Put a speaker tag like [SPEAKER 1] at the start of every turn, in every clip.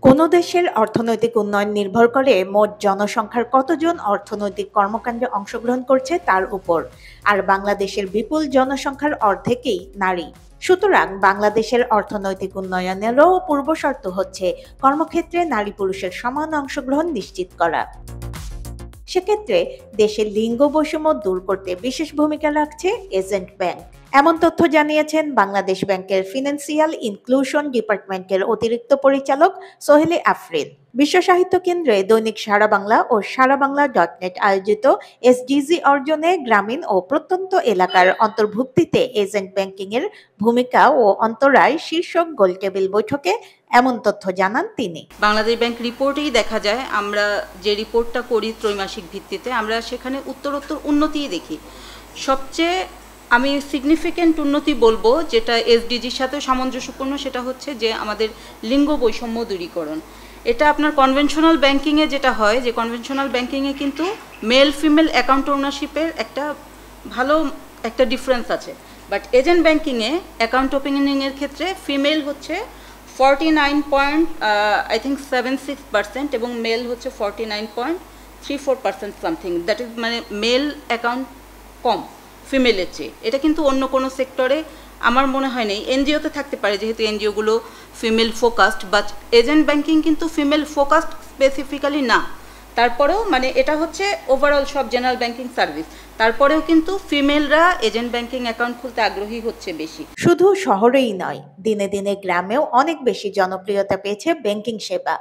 [SPEAKER 1] কোনো দেশের অর্থনৈতিক উন্নয়ন নির্ভর করে মোট জনসংখ্যার কতজন অর্থনৈতিক কর্মকাণ্ডে অংশগ্রহণ করছে তার উপর। আর বাংলাদেশের বিপুল জনসংখ্যার অর্ধেকই নারী। সুতরাং বাংলাদেশের অর্থনৈতিক উন্নয়নেরও পূর্বশর্ত হচ্ছে কর্মক্ষেত্রে নারী পুরুষের সমান অংশগ্রহণ নিশ্চিত করা। সেক্ষেত্রে দেশের লিঙ্গ বৈষম্য দূর করতে বিশেষ ভূমিকা রাখছে এজেন্ট ব্যাংক। এমন তথ্য জানিয়েছেন বাংলাদেশ ব্যাংকের ফিনান্সিয়াল ইনক্লুশন ডিপার্টমেন্টের অতিরিক্ত পরিচালক সোহেলি আফরিন। বিশ্ব সাহিত্য কেন্দ্রে দৈনিক সারা বাংলা ও সারা বাংলা .net আয়োজিত এসডিজি অর্জনে গ্রামীণ ও প্রত্যন্ত এলাকার অন্তর্ভুক্তিতে এজেন্ট ব্যাংকিং এর ভূমিকা ও অন্তরায় শীর্ষক গোলটেবিল বৈঠকে এমন তথ্য জানান তিনি।
[SPEAKER 2] বাংলাদেশ ব্যাংক রিপোর্টেই দেখা যায়, আমরা যে রিপোর্টটা করি ত্রৈমাসিক ভিত্তিতে, আমরা সেখানে উত্তরোত্তর উন্নতিই দেখি। সবচেয়ে আমি সিগনিফিক্যান্ট উন্নতি বলবো, যেটা এসডিজির সাথে সামঞ্জস্যপূর্ণ, সেটা হচ্ছে যে আমাদের লিঙ্গ বৈষম্য দূরীকরণ। এটা আপনার কনভেনশনাল ব্যাংকিংয়ে যেটা হয়, যে কনভেনশনাল ব্যাংকিংয়ে কিন্তু মেল ফিমেল অ্যাকাউন্ট ওনারশিপের একটা ভালো একটা ডিফারেন্স আছে, বাট এজেন্ট ব্যাংকিংয়ে অ্যাকাউন্ট ওপেনিংয়ের ক্ষেত্রে ফিমেল হচ্ছে 49.76% এবং মেল হচ্ছে 49.34% সামথিং। দ্যাট ইজ মানে মেল অ্যাকাউন্ট কম ফিমেলের চেয়ে। এটা কিন্তু অন্য কোনো সেক্টরে আমার মনে হয় নেই। এনজিওতে থাকতে পারে, যেহেতু এনজিওগুলো female focused, but agent banking কিন্তু ফিমেল ফোকাসড স্পেসিফিক্যালি না। তারপরেও মানে এটা হচ্ছে ওভারঅল সব জেনারেল ব্যাংকিং সার্ভিস, তারপরেও কিন্তু ফিমেলরা এজেন্ট ব্যাংকিং অ্যাকাউন্ট খুলতে আগ্রহী হচ্ছে বেশি।
[SPEAKER 1] শুধু শহরেই নয়, দিনে দিনে গ্রামেও অনেক বেশি জনপ্রিয়তা পেয়েছে ব্যাংকিং সেবা।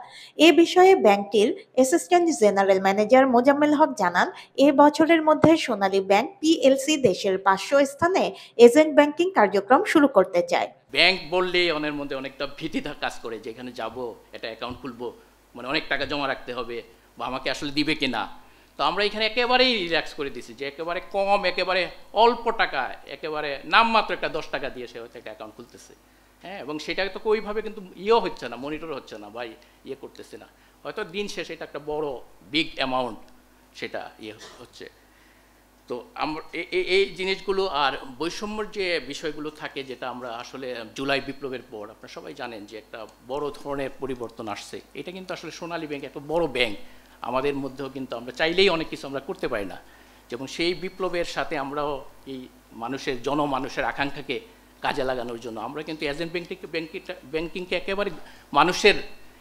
[SPEAKER 1] এ বিষয়ে ব্যাংকটির assistant general manager Mozammel Haque জানান, এ বছরের মধ্যে সোনালী ব্যাংক পিএলসি দেশের 500 স্থানে এজেন্ট ব্যাংকিং কার্যক্রম শুরু করতে চায়।
[SPEAKER 3] ব্যাংক বললে ওনের মধ্যে অনেকটা ভীতি কাজ করে, যেখানে যাব, এটা অ্যাকাউন্ট খুলবো, মানে অনেক টাকা জমা রাখতে হবে বা আমাকে আসলে দিবে কিনা। তো আমরা এখানে একেবারেই রিল্যাক্স করে দিছি, যে একেবারে কম, একেবারে অল্প টাকা, একেবারে নামমাত্র একটা 10 টাকা দিয়ে সে হয়তো একটা অ্যাকাউন্ট খুলতেছে। হ্যাঁ, এবং সেটা তো ওইভাবে কিন্তু হচ্ছে না, মনিটর হচ্ছে না বা করতেছে না। হয়তো দিন শেষে এটা একটা বড় বিগ অ্যামাউন্ট সেটা হচ্ছে। তো আমরা এই জিনিসগুলো আর বৈষম্যর যে বিষয়গুলো থাকে, যেটা আমরা আসলে জুলাই বিপ্লবের পর আপনারা সবাই জানেন যে একটা বড় ধরনের পরিবর্তন আসছে। এটা কিন্তু আসলে সোনালী ব্যাংক একটা বড় ব্যাংক, আমাদের মধ্যেও কিন্তু আমরা চাইলেই অনেক কিছু আমরা করতে পারি না। যেমন সেই বিপ্লবের সাথে আমরাও এই জনমানুষের আকাঙ্ক্ষাকে কাজে লাগানোর জন্য আমরা কিন্তু এজেন্ট ব্যাংকিংকে একেবারে মানুষের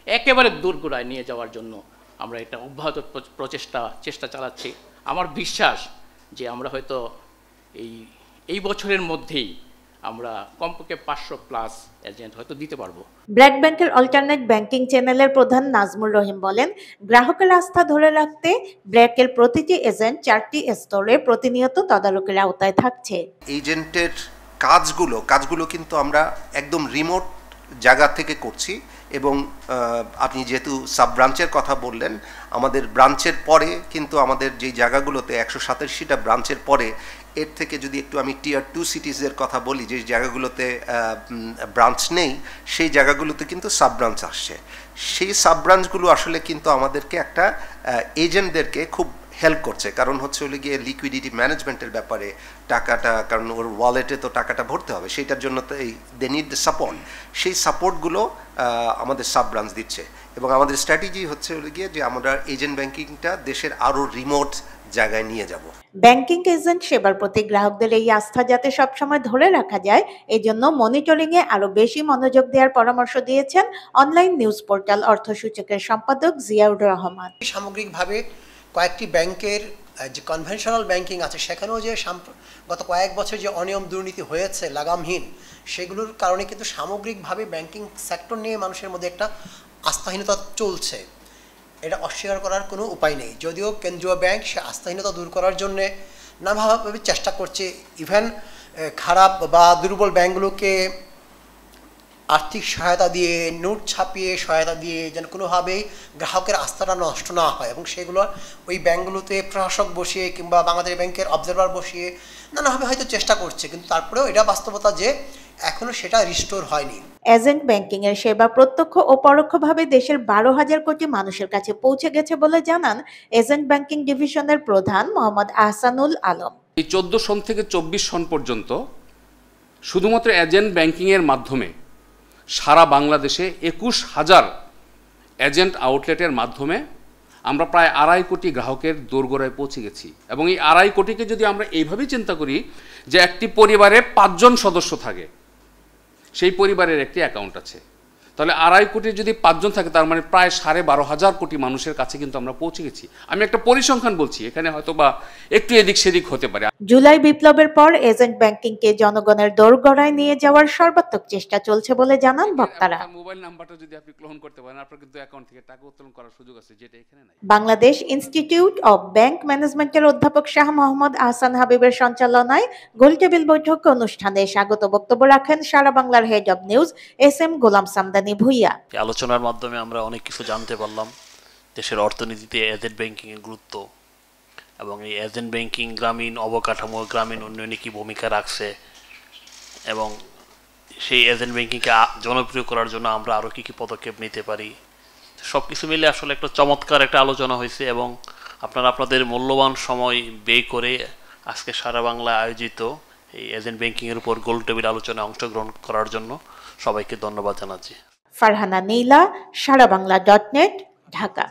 [SPEAKER 3] একেবারে দোরগোড়ায় নিয়ে যাওয়ার জন্য আমরা এটা অব্যাহত চেষ্টা চালাচ্ছি। আমার বিশ্বাস যে আমরা হয়তো এই বছরের মধ্যেই আমরা কমপক্ষে 500+ এজেন্ট হয়তো দিতে পারবো।
[SPEAKER 1] ব্র্যাক ব্যাংকের অল্টারনেট ব্যাংকিং চ্যানেলের প্রধান নাজমুর রহিম বলেন, গ্রাহকের আস্থা ধরে রাখতে ব্র্যাকের প্রতিটি এজেন্ট 4টি স্তরে প্রতিনিয়ত তদারকির আওতায় থাকছে।
[SPEAKER 4] এজেন্টের কাজগুলো কিন্তু আমরা একদম রিমোট জায়গা থেকে করছি, এবং আপনি যেহেতু সাব ব্রাঞ্চের কথা বললেন, আমাদের ব্রাঞ্চের পরে কিন্তু আমাদের যেই জায়গাগুলোতে 187টা ব্রাঞ্চের পরে, এর থেকে যদি একটু আমি টিয়ার 2 সিটিজের কথা বলি, যে জায়গাগুলোতে ব্রাঞ্চ নেই, সেই জায়গাগুলোতে কিন্তু সাব ব্রাঞ্চ আসছে। সেই সাব ব্রাঞ্চগুলো আসলে কিন্তু আমাদেরকে একটা এজেন্টদেরকে খুব হেল্প করছে, কারণ হচ্ছে হলে গিয়ে লিকুইডিটি ম্যানেজমেন্টের ব্যাপারে টাকাটা, কারণ ওর ওয়ালেটে তো টাকাটা ভরতে হবে, সেইটার জন্য তো দে নিড দ্য সাপোর্ট। সেই সাপোর্টগুলো আমাদের সাব ব্রাঞ্চ দিচ্ছে, এবং আমাদের স্ট্র্যাটেজি হচ্ছে হলে গিয়ে যে আমরা এজেন্ট ব্যাংকিংটা দেশের আরও রিমোট জায়গায় নিয়ে যাব।
[SPEAKER 1] ব্যাংকিং এজেন্ট সেবার প্রতি গ্রাহকদের এই আস্থা যাতে সবসময় ধরে রাখা যায়, এই জন্য মনিটরিংয়ে আরো বেশি মনোযোগ দেওয়ার পরামর্শ দিয়েছেন অনলাইন নিউজ পোর্টাল অর্থসূচকের সম্পাদক জিয়াউর রহমান।
[SPEAKER 5] সামগ্রিকভাবে কয়েকটি ব্যাংকের যে কনভেনশনাল ব্যাংকিং আছে, সেখানেও যে গত কয়েক বছর যে অনিয়ম দুর্নীতি হয়েছে লাগামহীন, সেগুলোর কারণে কিন্তু সামগ্রিকভাবে ব্যাংকিং সেক্টর নিয়ে মানুষের মধ্যে একটা আস্থাহীনতা চলছে। এটা অস্বীকার করার কোনো উপায় নেই। যদিও কেন্দ্রীয় ব্যাংক সে আস্থাহীনতা দূর করার জন্যে নানাভাবে চেষ্টা করছে, ইভেন খারাপ বা দুর্বল ব্যাংকগুলোকে আর্থিক সহায়তা দিয়ে, নোট ছাপিয়ে সহায়তা দিয়ে, যেন কোনোভাবেই গ্রাহকের আস্থাটা নষ্ট না হয়, এবং সেগুলো ওই ব্যাংকগুলোতে প্রশাসক বসিয়ে কিংবা বাংলাদেশ ব্যাংকের অবজারভার বসিয়ে নানাভাবে হয়তো চেষ্টা করছে, কিন্তু তারপরেও এটা বাস্তবতা যে এখনও সেটা রিস্টোর হয়নি।
[SPEAKER 1] এজেন্ট ব্যাংকিং এর সেবা প্রত্যক্ষ ও পরোক্ষভাবে দেশের 12,000 কোটি মানুষের কাছে পৌঁছে গেছে বলে জানান এজেন্ট ব্যাংকিং ডিভিশনের প্রধান মোহাম্মদ আহসানুল আলম।
[SPEAKER 6] এই 14 সন থেকে 24 সন পর্যন্ত শুধুমাত্র এজেন্ট ব্যাংকিংয়ের মাধ্যমে সারা বাংলাদেশে 21,000 এজেন্ট আউটলেটের মাধ্যমে আমরা প্রায় 2.5 কোটি গ্রাহকের দোরগোড়ায় পৌঁছে গেছি। এবং এই 2.5 কোটিকে যদি আমরা এইভাবেই চিন্তা করি যে একটি পরিবারে 5 জন সদস্য থাকে, সেই পরিবারের একটি অ্যাকাউন্ট আছে, তাহলে 2.5 কোটি যদি 5 জন থাকে, তার মানে প্রায় 12,500 কোটি মানুষের কাছে কিন্তু আমরা পৌঁছে গেছি। আমি একটা পরিসংখ্যান বলছি, এখানে হয়তো বা একটু এদিক সেদিক হতে পারে।
[SPEAKER 1] জুলাই বিপ্লবের পর এজেন্ট ব্যাংকিংকে জনগণের দোরগোড়ায় নিয়ে যাওয়ার সর্বাত্মক চেষ্টা চলছে বলে জানান বক্তারা।
[SPEAKER 6] মোবাইল নাম্বারটা যদি আপনি ক্লোন করতে পারেন, আপনার কিন্তু অ্যাকাউন্ট থেকে টাকা উত্তোলন করার সুযোগ আছে, যেটা এখানে নাই।
[SPEAKER 1] বাংলাদেশ ইনস্টিটিউট অব ব্যাংক ম্যানেজমেন্টের অধ্যাপক শাহ মোহাম্মদ আহসান হাবিবের সঞ্চালনায় গোলটেবিল বৈঠক অনুষ্ঠানে স্বাগত বক্তব্য রাখেন সারা বাংলার হেড অব নিউজ SM গোলাম সামদানি ভুইয়া।
[SPEAKER 7] আলোচনার মাধ্যমে আমরা অনেক কিছু জানতে পারলাম, দেশের অর্থনীতিতে এজেন্ট ব্যাংকিং এর গুরুত্ব এবং এই এজেন্ট ব্যাংকিং গ্রামীণ অবকাঠামো, গ্রামীণ উন্নয়নে কি ভূমিকা রাখছে এবং সেই এজেন্ট ব্যাংকিংকে জনপ্রিয় করার জন্য আমরা আরও কী কী পদক্ষেপ নিতে পারি। সব কিছু মিলে আসলে একটা চমৎকার একটা আলোচনা হয়েছে এবং আপনারা আপনাদের মূল্যবান সময় ব্যয় করে আজকে সারা বাংলা আয়োজিত এই এজেন্ট ব্যাংকিংয়ের উপর গোলটেবিল আলোচনায় অংশগ্রহণ করার জন্য সবাইকে ধন্যবাদ জানাচ্ছি।
[SPEAKER 1] ফারহানা নীলা, সারাবাংলা.net, ঢাকা।